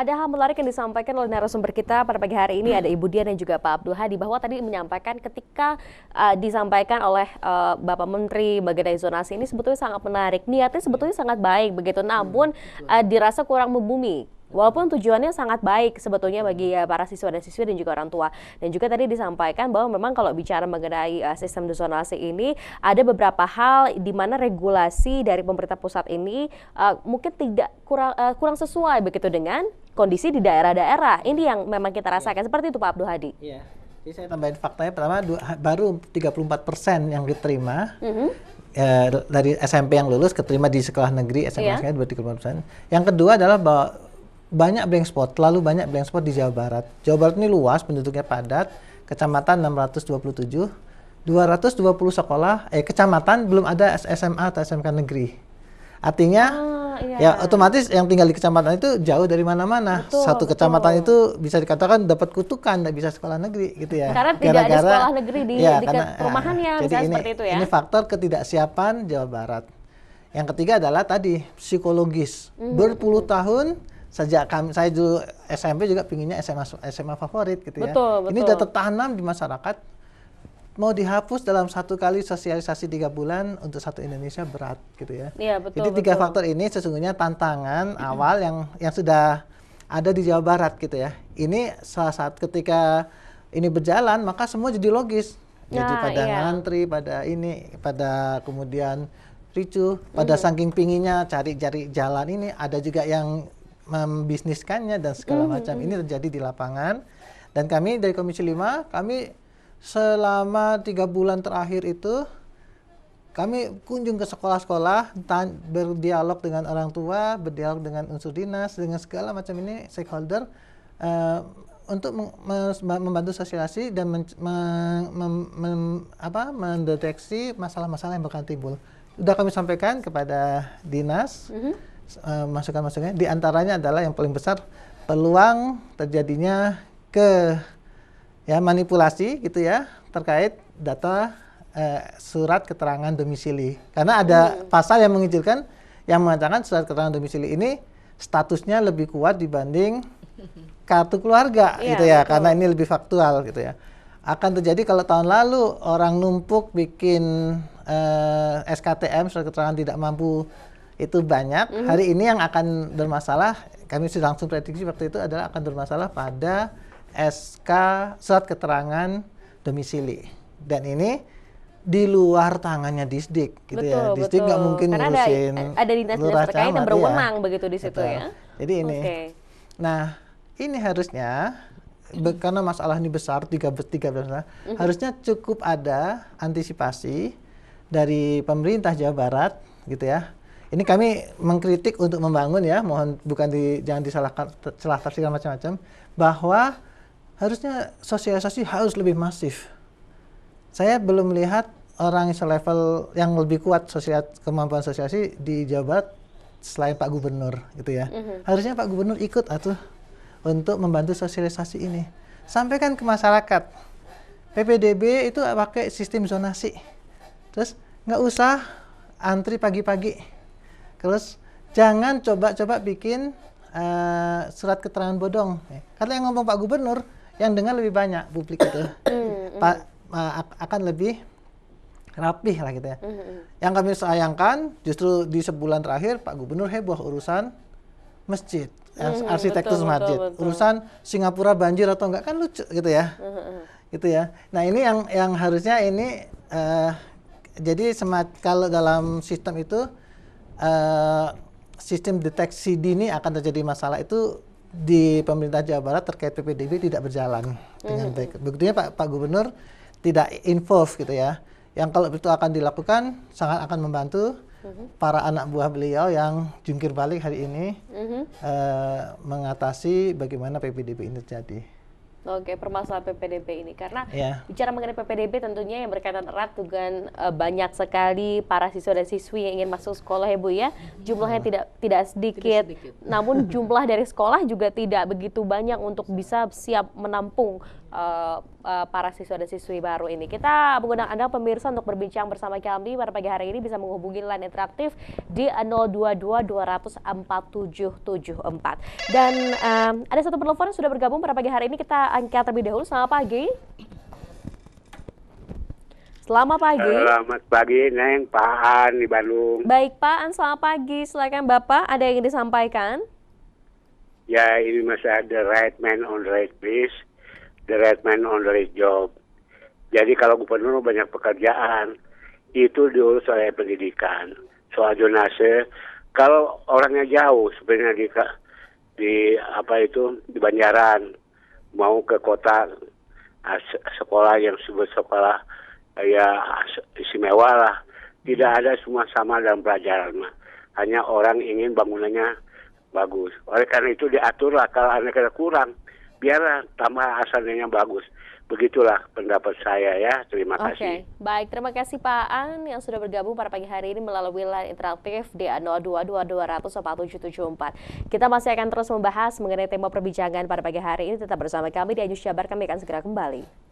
Ada hal menarik yang disampaikan oleh narasumber kita pada pagi hari ini, ada Ibu Dian dan juga Pak Abdul Hadi, bahwa tadi menyampaikan ketika disampaikan oleh Bapak Menteri mengenai zonasi ini sebetulnya sangat menarik, niatnya sebetulnya sangat baik begitu, namun dirasa kurang membumi. Walaupun tujuannya sangat baik sebetulnya bagi para siswa dan siswi dan juga orang tua. Dan juga tadi disampaikan bahwa memang kalau bicara mengenai sistem zonasi ini, ada beberapa hal di mana regulasi dari pemerintah pusat ini mungkin tidak kurang sesuai begitu dengan kondisi di daerah-daerah. Ini yang memang kita rasakan. Seperti itu Pak Abdul Hadi. Iya. Jadi saya tambahin faktanya, pertama baru 34% yang diterima. Dari SMP yang lulus keterima di sekolah negeri, SMA baru 34%. Yang kedua adalah bahwa banyak blank spot, terlalu banyak blank spot di Jawa Barat. Jawa Barat ini luas, penduduknya padat, kecamatan 627, 220 sekolah, kecamatan belum ada SMA atau SMK negeri. Artinya, ya otomatis yang tinggal di kecamatan itu jauh dari mana-mana. Satu kecamatan itu bisa dikatakan dapat kutukan, tidak bisa sekolah negeri, gitu ya. Karena tidak ada sekolah negeri di dekat perumahannya, misalnya seperti itu ya. Ini faktor ketidaksiapan Jawa Barat. Yang ketiga adalah tadi psikologis. Berpuluh tahun sejak saya dulu SMP juga pinginnya SMA favorit gitu ya. Ini udah tertanam di masyarakat. Mau dihapus dalam satu kali sosialisasi 3 bulan untuk satu Indonesia berat gitu ya. Jadi tiga faktor ini sesungguhnya tantangan awal yang sudah ada di Jawa Barat gitu ya. Ini salah satu ketika ini berjalan maka semua jadi logis. Jadi pada ngantri, pada kemudian ricuh, pada saking pinginnya cari jalan ini, ada juga yang membisniskannya dan segala macam. Ini terjadi di lapangan. Dan kami dari Komisi 5, kami selama 3 bulan terakhir itu kami kunjung ke sekolah-sekolah, berdialog dengan orang tua, berdialog dengan unsur dinas, dengan segala macam ini stakeholder untuk membantu sosialisasi dan mendeteksi masalah-masalah yang bakal timbul. Sudah kami sampaikan kepada dinas, masukan-masukannya, di antaranya adalah yang paling besar peluang terjadinya manipulasi gitu ya terkait data surat keterangan domisili, karena ada pasal yang mengizinkan yang mengatakan surat keterangan domisili ini statusnya lebih kuat dibanding kartu keluarga gitu ya, karena ini lebih faktual gitu ya. Akan terjadi kalau tahun lalu orang numpuk bikin SKTM surat keterangan tidak mampu itu banyak, hari ini yang akan bermasalah, kami sudah langsung prediksi waktu itu adalah akan bermasalah pada SK surat keterangan domisili. Dan ini di luar tangannya Disdik gitu ya. Disdik nggak mungkin ngurusin ada dinas-dinas terkait yang berwenang begitu di situ ya. Jadi ini. Nah, ini harusnya karena masalah ini besar 13 harusnya cukup ada antisipasi dari pemerintah Jawa Barat gitu ya. Ini kami mengkritik untuk membangun ya, mohon jangan disalahkan salah tafsirkan macam-macam, bahwa harusnya sosialisasi harus lebih masif. Saya belum melihat orang selevel yang lebih kuat kemampuan sosialisasi di Jawa Barat selain Pak Gubernur gitu ya. Harusnya Pak Gubernur ikut untuk membantu sosialisasi ini. Sampaikan ke masyarakat. PPDB itu pakai sistem zonasi. Terus nggak usah antri pagi-pagi. Terus jangan coba-coba bikin surat keterangan bodong. Karena yang ngomong Pak Gubernur, yang dengar lebih banyak publik itu. Akan lebih rapih lah gitu ya. Yang kami sayangkan justru di sebulan terakhir Pak Gubernur heboh urusan masjid, arsitektur masjid, urusan Singapura banjir atau enggak, kan lucu gitu ya. Gitu ya. Nah, ini yang harusnya ini jadi kalau dalam sistem itu sistem deteksi dini akan terjadi masalah itu di pemerintah Jawa Barat terkait PPDB tidak berjalan dengan baik. Buktinya Pak Gubernur tidak involve gitu ya. Yang kalau itu akan dilakukan sangat akan membantu para anak buah beliau yang jungkir balik hari ini mengatasi bagaimana PPDB ini terjadi. Oke, permasalahan PPDB ini karena bicara mengenai PPDB tentunya yang berkaitan erat dengan banyak sekali para siswa dan siswi yang ingin masuk sekolah ya Bu ya. Jumlahnya tidak sedikit. Namun jumlah dari sekolah juga tidak begitu banyak untuk bisa siap menampung para siswa dan siswi baru ini. Kita mengundang Anda pemirsa untuk berbincang bersama kami pada pagi hari ini, bisa menghubungi line interaktif di 022 200 4774. Dan ada satu penelpon yang sudah bergabung pada pagi hari ini, kita angkat terlebih dahulu. Selamat pagi. Selamat pagi. Selamat pagi, Neng. Pak An di Bandung. Baik, Pak An, selamat pagi. Silakan Bapak, ada yang ingin disampaikan? Ya, ini masih the right man on the right place, the right man on the right job. Jadi kalau gubernur banyak pekerjaan, itu diurus oleh pendidikan. Soal zonase, kalau orangnya jauh, sebenarnya di Banjaran, mau ke kota sekolah yang disebut sekolah ya istimewa lah. Tidak ada semua sama dalam pelajaran mah. Hanya orang ingin bangunannya bagus. Oleh karena itu diaturlah kalau anak-anak kurang, biarlah tambah asalnya bagus. Begitulah pendapat saya ya. Terima kasih. Baik, terima kasih Pak An yang sudah bergabung pada pagi hari ini melalui line interaktif di 022 200 4774. Kita masih akan terus membahas mengenai tema perbincangan pada pagi hari ini. Tetap bersama kami di News Jabar, kami akan segera kembali.